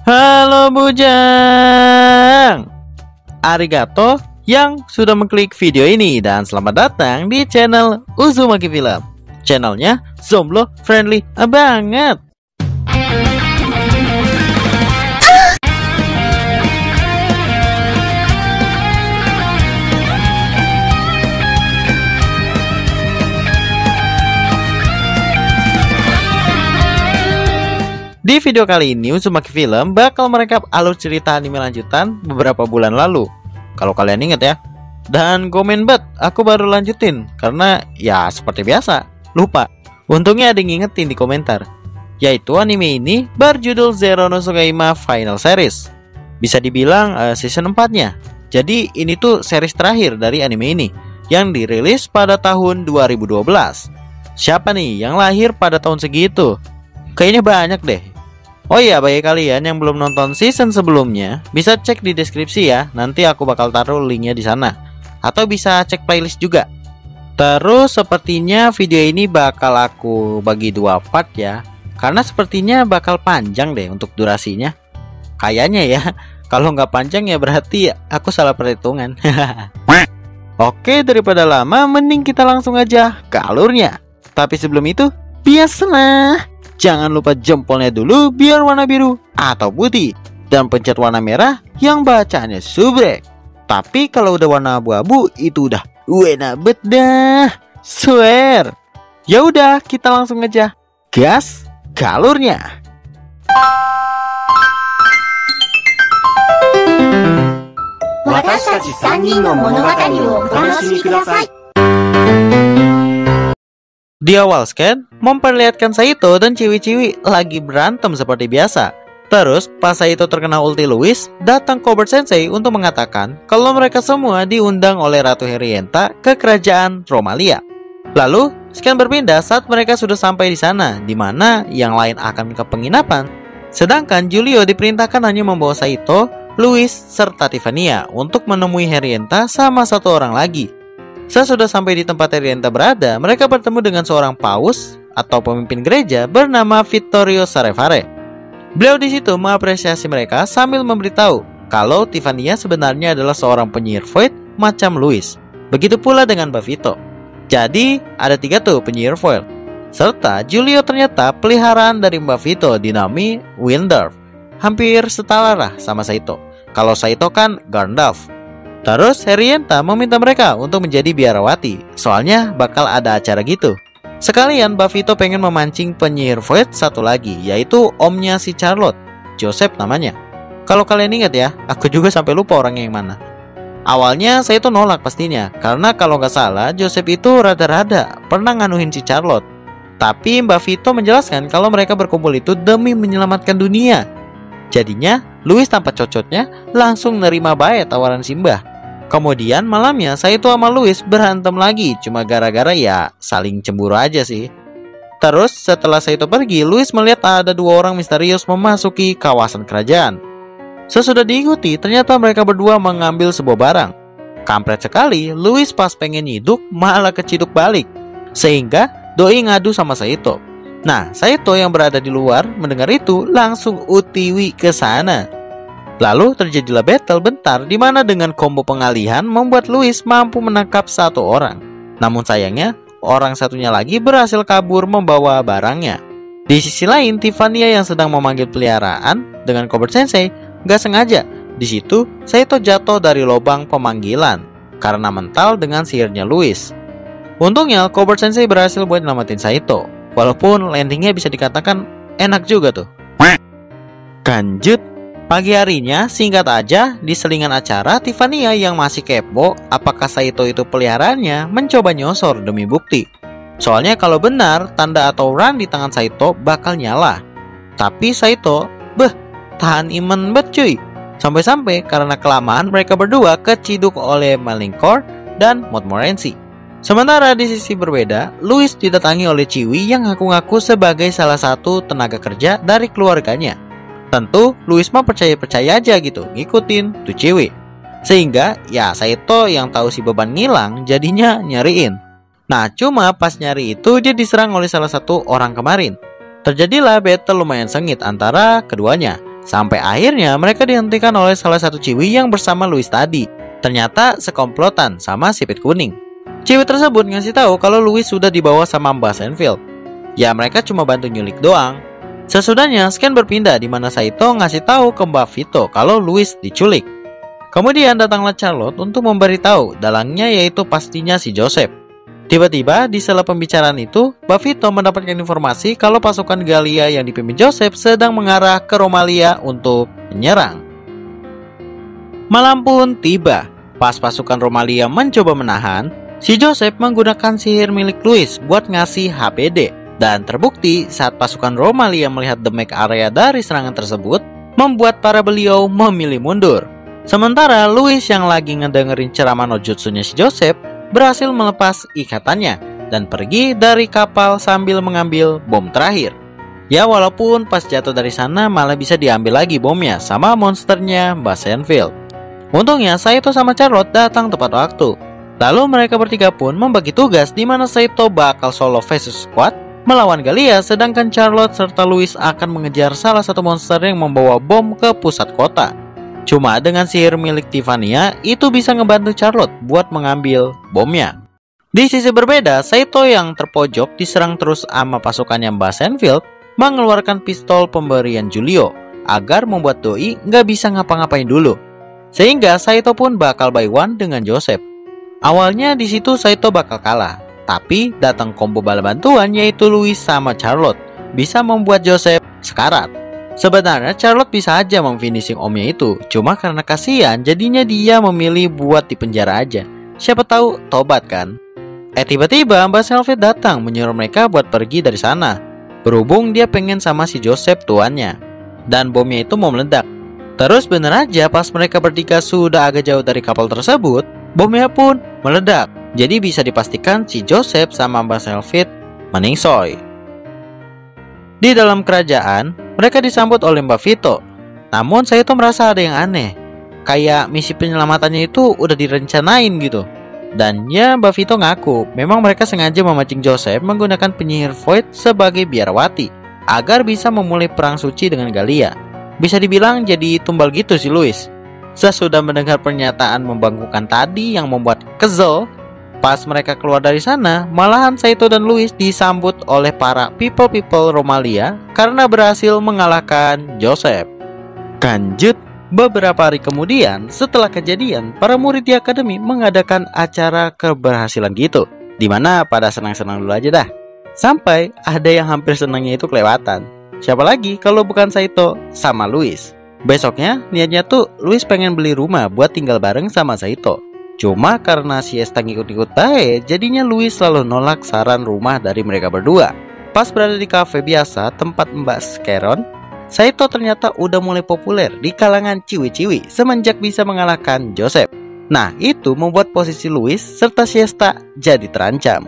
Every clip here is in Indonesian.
Halo Bujang. Arigato yang sudah mengklik video ini dan selamat datang di channel Uzumaki Film. Channelnya Zomblo friendly banget. Di video kali ini Uzumaki Film bakal merekap alur cerita anime lanjutan beberapa bulan lalu, kalau kalian inget ya. Dan komen bet, aku baru lanjutin karena ya seperti biasa lupa. Untungnya ada yang ngingetin di komentar, yaitu anime ini berjudul Zero no Tsukaima Final Series. Bisa dibilang season 4-nya. Jadi ini tuh series terakhir dari anime ini yang dirilis pada tahun 2012. Siapa nih yang lahir pada tahun segitu? Kayaknya banyak deh. Oh iya, bagi kalian yang belum nonton season sebelumnya, bisa cek di deskripsi ya. Nanti aku bakal taruh linknya di sana. Atau bisa cek playlist juga. Terus sepertinya video ini bakal aku bagi 2 part ya. Karena sepertinya bakal panjang deh untuk durasinya. Kayaknya ya. Kalau nggak panjang ya berarti aku salah perhitungan. Oke, daripada lama, mending kita langsung aja ke alurnya. Tapi sebelum itu, biasalah, jangan lupa jempolnya dulu biar warna biru atau putih, dan pencet warna merah yang bacaannya subrek. Tapi kalau udah warna abu-abu itu udah enak bet dah, swear. Ya udah, kita langsung aja gas ke alurnya. Watashi 3人の物語をお楽しみください. Di awal scan, memperlihatkan Saito dan Ciwi-Ciwi lagi berantem seperti biasa. Terus, pas Saito terkena ulti Louis, datang Cobert Sensei untuk mengatakan kalau mereka semua diundang oleh Ratu Herienta ke kerajaan Romalia. Lalu, scan berpindah saat mereka sudah sampai di sana, di mana yang lain akan ke penginapan. Sedangkan Julio diperintahkan hanya membawa Saito, Louis, serta Tiffania untuk menemui Herienta sama 1 orang lagi. Sesudah sampai di tempat Herienta berada, mereka bertemu dengan seorang paus atau pemimpin gereja bernama Vittorio Sarevare. Beliau di situ mengapresiasi mereka sambil memberitahu kalau Tiffania sebenarnya adalah seorang penyihir Void macam Louis. Begitu pula dengan Mbak Vito. Jadi ada 3 tuh penyihir Void. Serta Julio ternyata peliharaan dari Mbak Vito dinamai Windurf. Hampir setara lah sama Saito. Kalau Saito kan Gandalf. Terus Herienta meminta mereka untuk menjadi biarawati, soalnya bakal ada acara gitu. Sekalian Mbak Vito pengen memancing penyihir Void satu lagi, yaitu omnya si Charlotte, Joseph namanya. Kalau kalian ingat ya, aku juga sampai lupa orangnya yang mana. Awalnya saya tuh nolak pastinya, karena kalau nggak salah Joseph itu rada-rada pernah nganuhin si Charlotte. Tapi Mbak Vito menjelaskan kalau mereka berkumpul itu demi menyelamatkan dunia. Jadinya Louis tanpa cocotnya langsung nerima baik tawaran Simbah. Kemudian malamnya Saito sama Louis berantem lagi, cuma gara-gara ya saling cemburu aja sih. Terus setelah Saito pergi, Louis melihat ada 2 orang misterius memasuki kawasan kerajaan. Sesudah diikuti, ternyata mereka berdua mengambil sebuah barang. Kampret sekali, Louis pas pengen nyiduk malah keciduk balik, sehingga doi ngadu sama Saito. Nah, Saito yang berada di luar mendengar itu langsung utiwi ke sana. Lalu terjadilah battle bentar di mana dengan combo pengalihan membuat Louis mampu menangkap 1 orang. Namun sayangnya, orang satunya lagi berhasil kabur membawa barangnya. Di sisi lain, Tiffania yang sedang memanggil peliharaan dengan Cobert Sensei gak sengaja. Di situ, Saito jatuh dari lubang pemanggilan karena mental dengan sihirnya Louis. Untungnya, Cobert Sensei berhasil buat nyelamatin Saito. Walaupun landingnya bisa dikatakan enak juga tuh. Lanjut. Pagi harinya, singkat aja, di selingan acara, Tiffania yang masih kepo apakah Saito itu peliharaannya mencoba nyosor demi bukti. Soalnya kalau benar, tanda atau run di tangan Saito bakal nyala. Tapi Saito, tahan iman bet cuy. Sampai-sampai karena kelamaan mereka berdua keciduk oleh Malincor dan Montmorency. Sementara di sisi berbeda, Louis didatangi oleh Ciwi yang ngaku-ngaku sebagai salah satu tenaga kerja dari keluarganya. Tentu Louis mah percaya-percaya aja gitu, ngikutin tuh Ciwi. Sehingga ya Saito yang tahu si beban ngilang jadinya nyariin. Nah cuma pas nyari itu dia diserang oleh salah satu orang kemarin. Terjadilah battle lumayan sengit antara keduanya. Sampai akhirnya mereka dihentikan oleh salah satu ciwi yang bersama Louis tadi. Ternyata sekomplotan sama sipit kuning. Ciwi tersebut ngasih tahu kalau Louis sudah dibawa sama Mbak Senfield. Ya mereka cuma bantu nyulik doang. Sesudahnya scan berpindah di mana Saito ngasih tahu ke Mbak Vito kalau Louis diculik. Kemudian datanglah Charlotte untuk memberitahu dalangnya yaitu pastinya si Joseph. Tiba-tiba di sela pembicaraan itu, Mbak Vito mendapatkan informasi kalau pasukan Gallia yang dipimpin Joseph sedang mengarah ke Romalia untuk menyerang. Malam pun tiba. Pas pasukan Romalia mencoba menahan, si Joseph menggunakan sihir milik Louis buat ngasih HPD. Dan terbukti saat pasukan Romalia melihat the Meg area dari serangan tersebut, membuat para beliau memilih mundur. Sementara Louis yang lagi ngedengerin ceramah no jutsunya si Joseph berhasil melepas ikatannya dan pergi dari kapal sambil mengambil bom terakhir. Ya walaupun pas jatuh dari sana malah bisa diambil lagi bomnya sama monsternya Mbak Senfield. Untungnya Saito sama Charlotte datang tepat waktu. Lalu mereka bertiga pun membagi tugas di mana Saito bakal solo versus squad melawan Gallia, sedangkan Charlotte serta Louis akan mengejar salah satu monster yang membawa bom ke pusat kota. Cuma dengan sihir milik Tiffania, itu bisa ngebantu Charlotte buat mengambil bomnya. Di sisi berbeda, Saito yang terpojok diserang terus sama pasukannya Mbak Senfield mengeluarkan pistol pemberian Julio agar membuat Doi nggak bisa ngapa-ngapain dulu. Sehingga Saito pun bakal by one dengan Joseph. Awalnya di situ Saito bakal kalah, tapi datang combo bala bantuan yaitu Louis sama Charlotte bisa membuat Joseph sekarat. Sebenarnya Charlotte bisa aja memfinishing omnya itu, cuma karena kasihan jadinya dia memilih buat dipenjara aja. Siapa tahu tobat kan? Tiba-tiba Mbak Senfield datang menyuruh mereka buat pergi dari sana. Berhubung dia pengen sama si Joseph tuannya. Dan bomnya itu mau meledak. Terus bener aja pas mereka bertiga sudah agak jauh dari kapal tersebut, bomnya pun meledak. Jadi bisa dipastikan si Joseph sama Mbak Senfield meningsoy. Di dalam kerajaan, mereka disambut oleh Mbak Vito. Namun Saito merasa ada yang aneh. Kayak misi penyelamatannya itu udah direncanain gitu. Dan ya Mbak Vito ngaku memang mereka sengaja memancing Joseph menggunakan penyihir Void sebagai biarawati agar bisa memulai perang suci dengan Gallia. Bisa dibilang jadi tumbal gitu si Louis. Sesudah mendengar pernyataan membangkangkan tadi yang membuat kesel, pas mereka keluar dari sana, malahan Saito dan Louis disambut oleh para people Romalia karena berhasil mengalahkan Joseph. Lanjut, beberapa hari kemudian setelah kejadian, para murid di akademi mengadakan acara keberhasilan gitu, dimana pada senang-senang dulu aja dah. Sampai ada yang hampir senangnya itu kelewatan. Siapa lagi kalau bukan Saito sama Louis. Besoknya niatnya tuh Louis pengen beli rumah buat tinggal bareng sama Saito. Cuma karena si Esta ngikut-ngikut baik, jadinya Louis selalu nolak saran rumah dari mereka berdua. Pas berada di kafe biasa tempat Mbak Scaron, Saito ternyata udah mulai populer di kalangan ciwi-ciwi semenjak bisa mengalahkan Joseph. Nah itu membuat posisi Louis serta Siesta jadi terancam.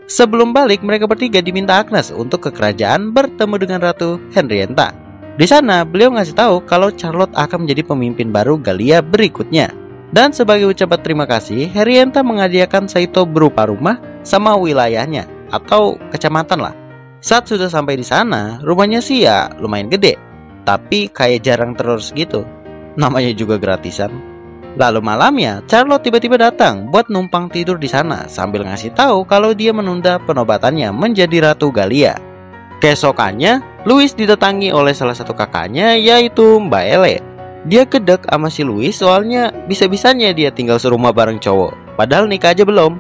Sebelum balik mereka bertiga diminta Agnes untuk ke kerajaan bertemu dengan Ratu Henrietta. Di sana beliau ngasih tahu kalau Charlotte akan menjadi pemimpin baru Gallia berikutnya. Dan sebagai ucapan terima kasih, Henrietta menghadiahkan Saito berupa rumah sama wilayahnya atau kecamatan lah. Saat sudah sampai di sana, rumahnya sih ya lumayan gede, tapi kayak jarang terus gitu. Namanya juga gratisan. Lalu malamnya, Charlotte tiba-tiba datang buat numpang tidur di sana sambil ngasih tahu kalau dia menunda penobatannya menjadi Ratu Gallia. Keesokannya, Louis didatangi oleh salah satu kakaknya yaitu Mbak Ele. Dia gedek sama si Louis soalnya bisa-bisanya dia tinggal serumah bareng cowok, padahal nikah aja belum.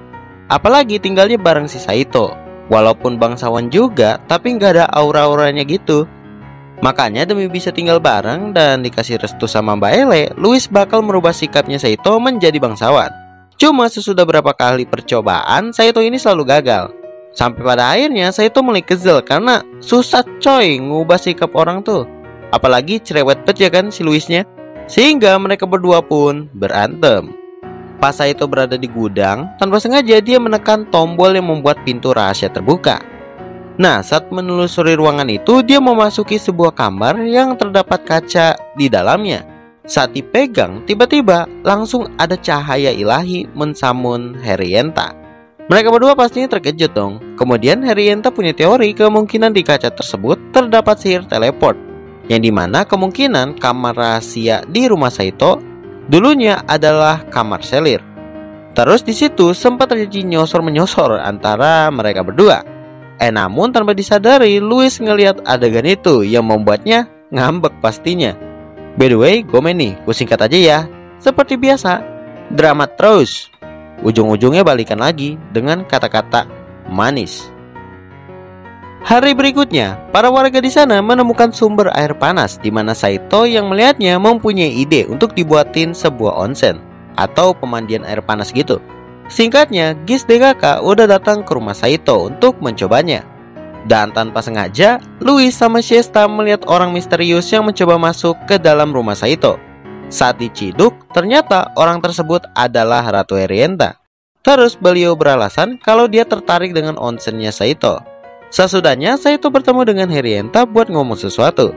Apalagi tinggalnya bareng si Saito. Walaupun bangsawan juga, tapi nggak ada aura-auranya gitu. Makanya demi bisa tinggal bareng dan dikasih restu sama Mbak Ele, Louis bakal merubah sikapnya Saito menjadi bangsawan. Cuma sesudah berapa kali percobaan, Saito ini selalu gagal. Sampai pada akhirnya Saito mulai kesel karena susah coy ngubah sikap orang tuh. Apalagi cerewet bet ya kan si Louisnya. Sehingga mereka berdua pun berantem. Pas Saito berada di gudang, tanpa sengaja dia menekan tombol yang membuat pintu rahasia terbuka. Nah, saat menelusuri ruangan itu, dia memasuki sebuah kamar yang terdapat kaca di dalamnya. Saat dipegang, tiba-tiba langsung ada cahaya ilahi mensamun Henrietta. Mereka berdua pastinya terkejut dong. Kemudian Henrietta punya teori kemungkinan di kaca tersebut terdapat sihir teleport yang dimana kemungkinan kamar rahasia di rumah Saito dulunya adalah kamar selir. Terus di situ sempat terjadi nyosor-menyosor antara mereka berdua. Namun tanpa disadari, Louis ngelihat adegan itu yang membuatnya ngambek pastinya. By the way, Gomen nih, kusingkat aja ya. Seperti biasa, drama terus. Ujung-ujungnya balikan lagi dengan kata-kata manis. Hari berikutnya, para warga di sana menemukan sumber air panas di mana Saito yang melihatnya mempunyai ide untuk dibuatin sebuah onsen atau pemandian air panas gitu. Singkatnya, Gis DKK udah datang ke rumah Saito untuk mencobanya. Dan tanpa sengaja, Louis sama Shesta melihat orang misterius yang mencoba masuk ke dalam rumah Saito. Saat diciduk, ternyata orang tersebut adalah Ratu Herienta. Terus beliau beralasan kalau dia tertarik dengan onsennya Saito. Sesudahnya, Saito bertemu dengan Herienta buat ngomong sesuatu.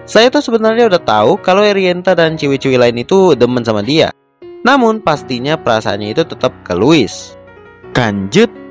Saito sebenarnya udah tahu kalau Herienta dan ciwi-ciwi lain itu demen sama dia. Namun pastinya perasaannya itu tetap ke Louis. Lanjut.